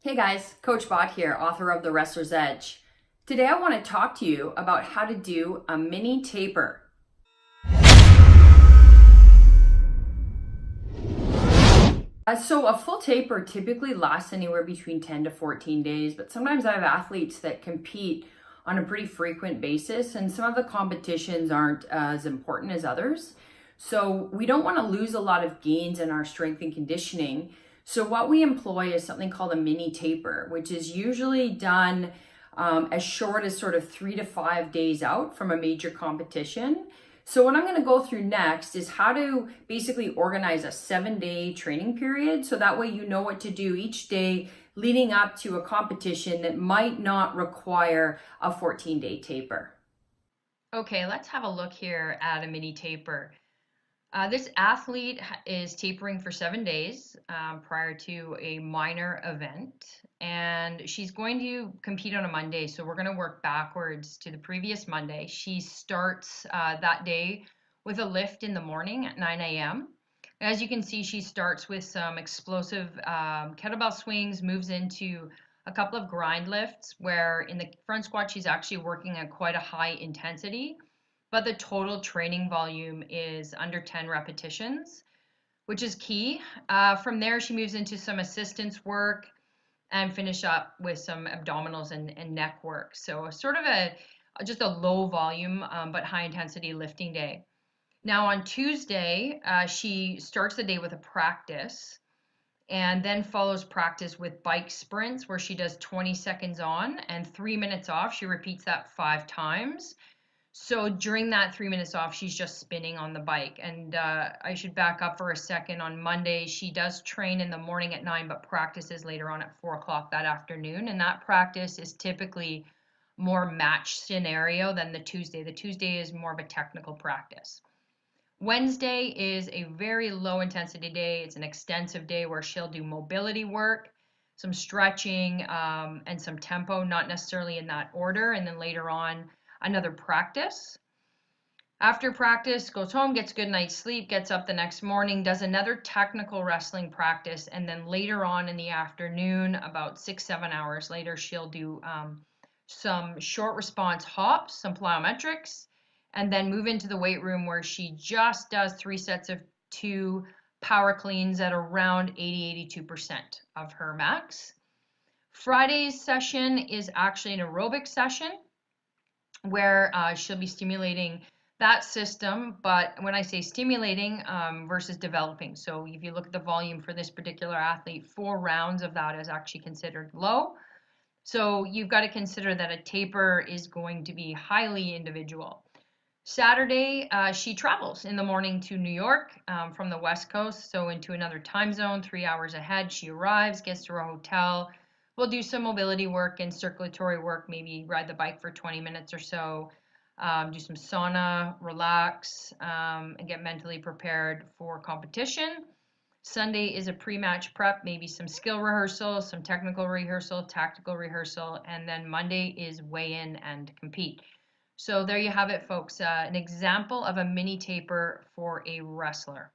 Hey guys, Coach Bott here, author of The Wrestler's Edge. Today I want to talk to you about how to do a mini taper. So a full taper typically lasts anywhere between 10 to 14 days, but sometimes I have athletes that compete on a pretty frequent basis, and some of the competitions aren't as important as others. So we don't want to lose a lot of gains in our strength and conditioning. So what we employ is something called a mini taper, which is usually done as short as sort of 3 to 5 days out from a major competition. So what I'm going to go through next is how to basically organize a 7-day training period. So that way you know what to do each day leading up to a competition that might not require a 14-day taper. Okay, let's have a look here at a mini taper. This athlete is tapering for 7 days prior to a minor event, and she's going to compete on a Monday. So we're going to work backwards to the previous Monday. She starts that day with a lift in the morning at 9 a.m. As you can see, she starts with some explosive kettlebell swings, moves into a couple of grind lifts where in the front squat, she's actually working at quite a high intensity, but the total training volume is under 10 repetitions, which is key. From there, she moves into some assistance work and finish up with some abdominals and neck work. So sort of just a low volume but high intensity lifting day. Now on Tuesday, she starts the day with a practice and then follows practice with bike sprints where she does 20 seconds on and 3 minutes off. She repeats that 5 times. So during that 3 minutes off, she's just spinning on the bike. And I should back up for a second. On Monday, she does train in the morning at 9, but practices later on at 4 o'clock that afternoon. And that practice is typically more match scenario than the Tuesday. The Tuesday is more of a technical practice. Wednesday is a very low intensity day. It's an extensive day where she'll do mobility work, some stretching, and some tempo, not necessarily in that order. And then later on, another practice. After practice, goes home, gets a good night's sleep, gets up the next morning, does another technical wrestling practice, and then later on in the afternoon, about 6-7 hours later, she'll do some short response hops, some plyometrics, and then move into the weight room where she just does 3 sets of 2 power cleans at around 80-82% of her max. Friday's session is actually an aerobic session where she'll be stimulating that system, but when I say stimulating versus developing, so if you look at the volume for this particular athlete, 4 rounds of that is actually considered low. So you've got to consider that a taper is going to be highly individual. Saturday, she travels in the morning to New York from the West Coast, so into another time zone, 3 hours ahead. She arrives, gets to her hotel. We'll do some mobility work and circulatory work, maybe ride the bike for 20 minutes or so, do some sauna, relax, and get mentally prepared for competition. Sunday is a pre-match prep, maybe some skill rehearsal, some technical rehearsal, tactical rehearsal, and then Monday is weigh in and compete. So there you have it, folks, an example of a mini taper for a wrestler.